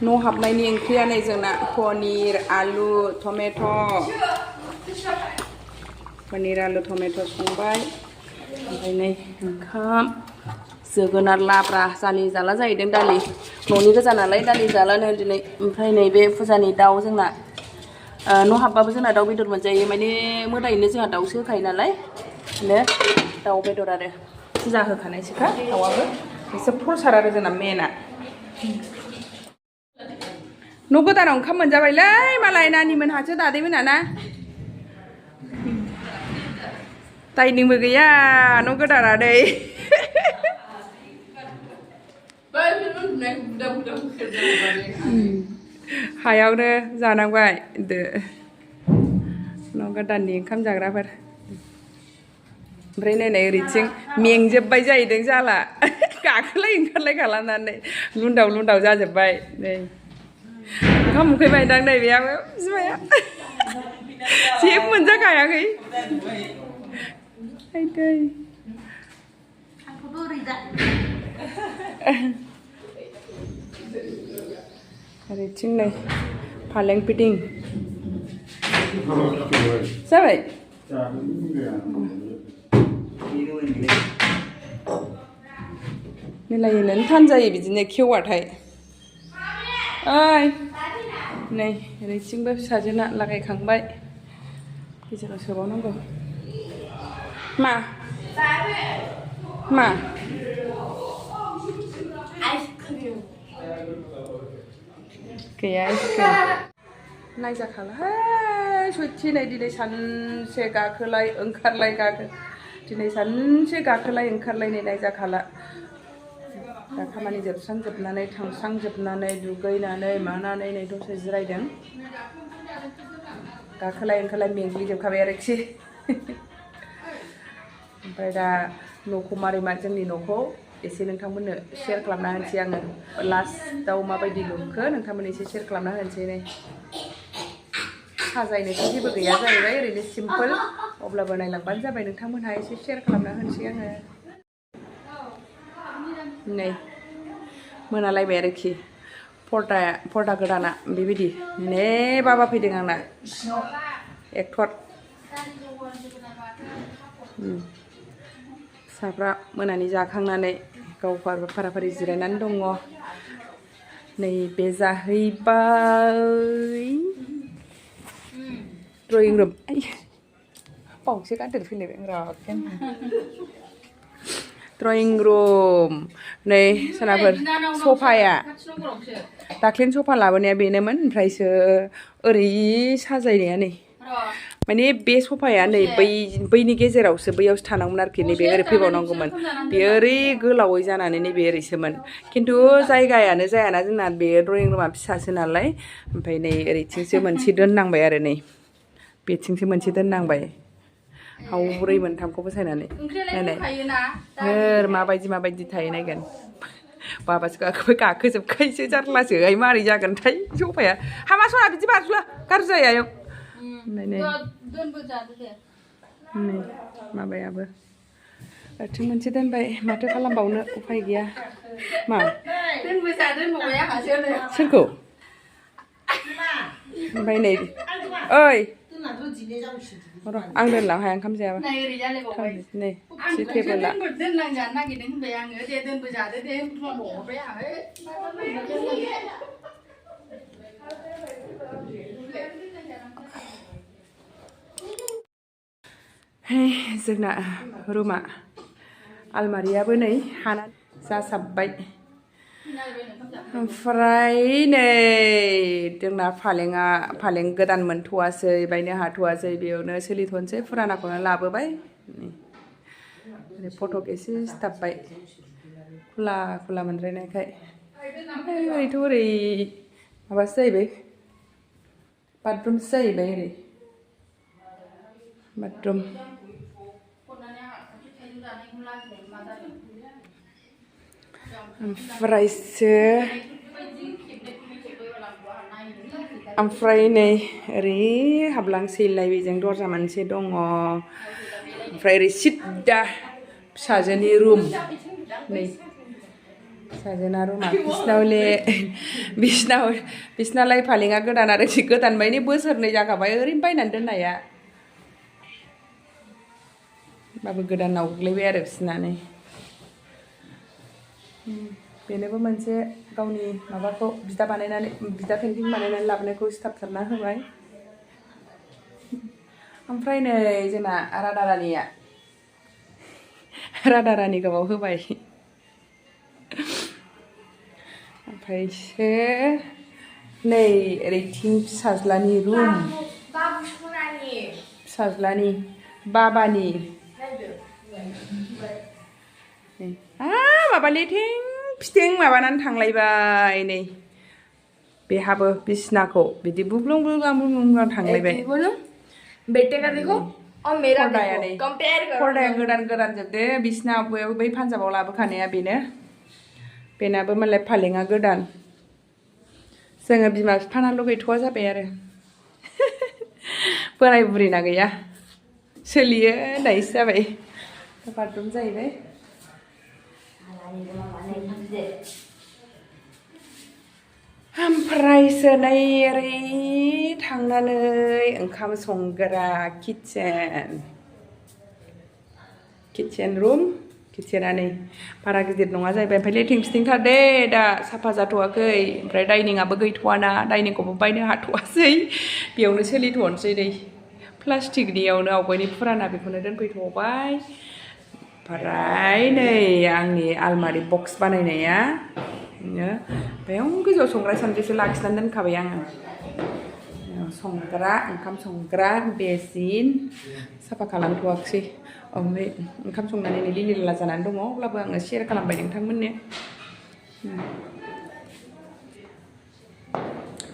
न' हाबनायनि ओंख्रिया नै जोंना पनिर आलु टमेट' पनिर आलु टमेट' संबाय ओमफ्राय नै ओंखाम जोगोनार लाब्रा दालि जाला जाहैदों दालि न'नि गोजा नालाय दालि जालानो दिनै ओमफ्राय नैबे फुजानि दाउ जोंना न' हाबबाबो जोंना दाउ बेदर मोनजायो माने मोदायैनो जोंहा दाउसो होखायो नालाय बिदिनो दाउ बेदर आरो फुजा होखानायसोखा दाउआबो एसे प्रसाद आरो जोंना मेना न' गोदानाव ओंखाम मोनजाबायलै मालाय नानिमोनहासो दादैमोनहा ना दायनिंबो गैया न' गोदाना दै हायावनो जानांबाय दो न' गोदाननि ओंखाम जाग्राफोर ओमफ्राय नै ओरैथिं मेंजोब्बाय जाहैदों जाला गाखोलाय ओंखारलाय खालामनानै लुन्दाव जाजोब्बाय नै ओंखाम उखैबायदां नै बेयाबो बिमाया जेबो मोनजाखायाखै ओरैथिं नै फालें फिटिं जाबाय मिलायोनो थान जायो बिदिनो खेवाथाय ओइ नै ओरैथिंबो फिसाजोना लागायखांबाय गेजेराव सोबावनांगौ मा गैया नायजाखालाहाय सयथि नै दिनै सानसे गाखोलाय ओंखारलाय दिनै सानसे गाखोलाय ओंखारलाय नै नायजाखाला दा खामानि जोबस्रांजोबनानै थांस्रांजोबनानै दुगैनानै मानानै नै दसे जिरायदों गाखोलाय ओंखारलाय मेंग्लिजोबखाबाय आरोखि ओमफ्राय दा न'खौ मारै जोंनि न'खौ एसे नोंथांमोननो शेयार खालामना होनोसै आङो लास्टआव माबायदि नुखो नोंथांमोननो एसे शेयार खालामना होनोसै नै साजायनोथ' जेबो गैया जाहैबाय ओरैनो सिम्पोल अब्लाबो नायलांबानो जाबाय नोंथांमोनहा एसे शेयार खालामना होनोसै आङो नै मोनालायबाय आरोखि पर्दा गोदाना बेबायदि नै बाबा फैदों आंना एक्टर फिसाफ्रा मोनानि जाखांनानै गाव फाराफारि जिरायनानै दङ नैबे जाहैबाय ड्रयिं रुम बावसो गानदेर फैलायबाय आं ड्रयिं रुम नै सोनाफोर सफाया दाख्लैनि सफा लाबोनाया बेनोमोन ओमफ्रायसो ओरै साजायनाया नै माने बे सफाया नै बैनि गेजेरावसो बैयावसो थानांगौमोन आरोखि नैबे ओरै फैबावनांगौमोन बेयो ओरै गोलावै जानानै नैबे ओरैसोमोन खिन्थु जायगायानो जायाना जोंना बे ड्रयिं रुमा फिसासो नालाय ओमफ्राय नै ओरैथिंसो मोनसे दोननांबाय आरो नै बेथिंसो मोनसे दोननांबाय हावब्रै मोनथामखौबो सायनानै नायनाय माबायदि थायो नायगोन बाबासो गाखोजोबखायोसो जारलासोहाय मारै जागोनथाय सफाया हामा सना बिदि बारजुला गाज्रि जायो आयं नै माबायाबो ओरैथिं मोनसे दोनबाय माथो खालामबावनो उफाय गैया मा सोरखौ ओमफ्राय नै ओइ आं दोनलां हाया ओंखाम जायाबा नै सि टेबोला जोंना रुमा आलमारियाबो नै हाना जासाबबाय ओमफ्राय नै जोंना फालें गोदान मोनथ'वासै बायनो हाथ'वासै बेयावनो सोलिथ'नोसै फुरानाखौनो लाबोबाय फटक एसे सिथाबबाय खुला मोनद्रायनायखाय ओरैथ' ओरै माबासो जाहैबाय बाथरुमसो जाहैबाय ओरै बाथरुम ओमफ्राय नै ओरै हाबलांसैलाय बेजों दरजा मोनसे दङ ओमफ्राय ओरै सिद्दा फिसाजोनि रुम नै साजोना रुमा बिसिनालाय फालेङा गोदान आरो गोदान बायनि बोसोरनै जाखाबाय ओरैनो बायनानै दोननाया बाबो गोदानाव गोग्लैबाय आरो बिसिनानै बेनोबो मोनसे गावनि माबाखौ बिदा पेन्टिं बानायनानै लाबोनायखौ सिथाबथारना होबाय ओमफ्राय नै जोंना राधा रानिखौ होबाय ओमफ्रायसो नै ओरै थिं फिसाज्लानि रुम फिसाज्लानि बाबानि माबा लेथें फिथें माबानानै थांलायबाय नै बेहाबो बिसिनाखौ बिदि बुग्लुं थांलायबाय खरदाया गोदान जोबदे बिसिना बै पान्जाबाव लाबोखानाया बेनाबो मालाय फालेङा गोदान जोङो बिमा बिफानाल' गैथ'वा जाबाय आरो बोराय बुरिना गैया सोलियो होननायसो जाबाय बाथरुम जाहैबाय ओमफ्रायसो नै ओरै थांनानै ओंखाम संग्रा किटचेन रुम किटचेना नै बारा गिदिर नङा जाहैबाय ओमफ्राय लेथिं फिथिंथार दे दा साफा जाथ'वाखै ओमफ्राय डाइनिंआबो गैथ'वाना डाइनिंखौबो बायनो हाथ'वासै बेयावनो सोलिथ'नोसै नै प्लास्टिकनियावनो आवगायनि फुराना बेखौनो दोनफैथ'बाय ओमफ्राय नै आंनि आलमारि बक्स बानायनाया बेयाव गोजौआव संग्रा सान्द्रिसो लाखिनानै दोनखाबाय आङो संग्रा ओंखाम संग्रा बेसिन साफा खालामथ'वाखिसै ओमफ्राय ओंखाम संनानै नै लिला जानानै दङ अब्लाबो आङो शेयार खालामबाय नोंथांमोननो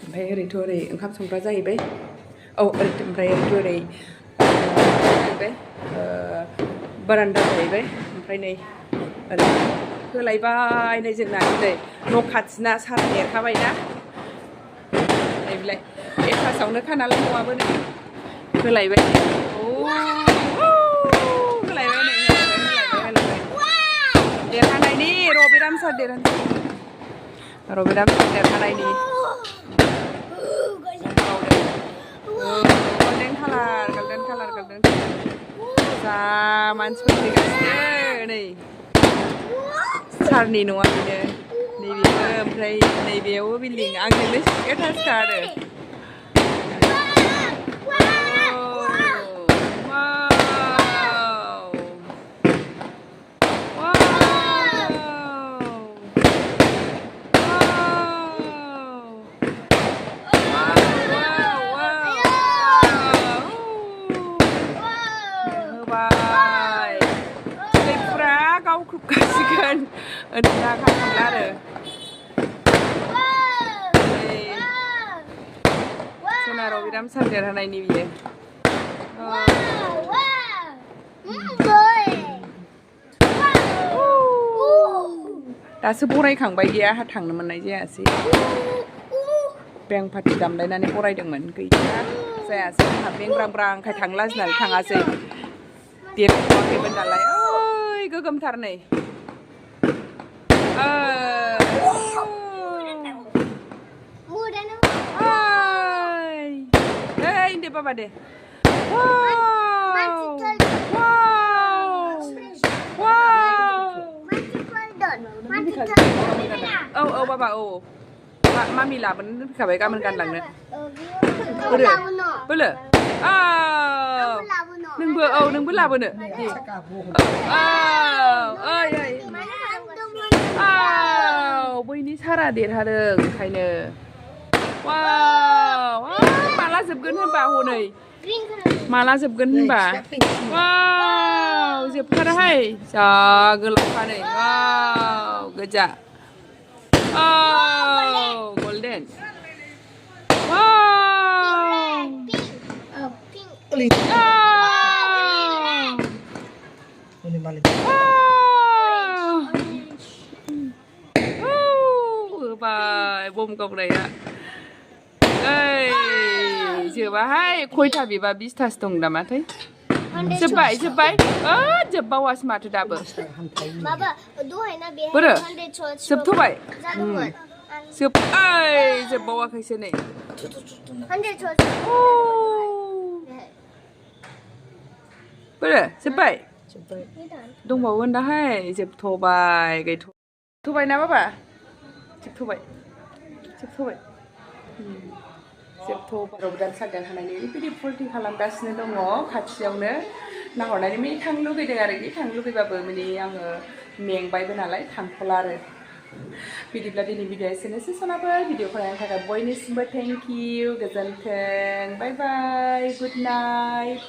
ओमफ्राय ओरैथ' ओरै ओंखाम संग्रा जाहैबाय ओमफ्राय ओरै जाहैबाय बारान्दा जाहैबाय ओमफ्राय नै ओरै होलायबाय नै जोंना नै न' खाथिना सारा एरखाबायना नै बिलाय एटासावनो खानालाय न'आबो नै होलायबाय होलायबाय देरहानायनि रबिराम सार देरहानायनि गल्डेन कालार जा मानसिफोर फैगासिनो नै सारनि न'आ बेनो नैबेबो ओमफ्राय नैबेयावबो बिल्डिं आंजोंनो एटाचखा आरो गावख्रुबगासिगोन ओरैनो खालामला आरो जोंना रबिराम सार देरहानायनि बियो दासो बरायखांबाय गैया थांनो मोननाय जायासै बें पार्टि दामलायनानै बरायदोंमोन गैया जायासै आंहा बेंग्रां ब्रांखाय थांनो लाजिनानै थाङासै देरथ'वाखैमोन नालाय गोगोमथार नै दे बाबा दे बाबा मामि लाबोनो दोनखाबाय गाबोन गानलांनो बोलो नोंबो लाबोनो बैनि सारा देरहादों ओंखायनो माला जोबगोन होनबा हनै माला जोबगोन होनबा जोबथाराहाय जा गोलावखा नै गोजा गल्डेन होबाय बम गावनाया जोबाहाय खयथा बेबा 20थासो दं नामाथाय जोब्बाय जोब्बावासो माथो दाबो माबा दहायना बे बोरो 100 शॉट्स जोबथ'बाय जादोंमोन जोबबावाखैसो नै 100 शॉट्स बोरो जोब्बाय दंबावो दाहाय जोबथ'बाय गैथ'बाय ना बाबा जोबथ'बाय रबदान सारदान हानायनि ओरैबायदि फुरथि खालामगासिनो दङ खाथियावनो नाहरनानै माने थांनो लुगैदों आरोखि थांनो लुगैबाबो माने आङो मेंबायबो नालाय थांथ'ला आरो बिदिब्ला दिनै भिडिअ एसेनोसै सनाफोर भिडिअखौ नायनो थाखाय बयनिसिमबो थेंक इउ गोजोन्थों बाय बाय गुड नाइट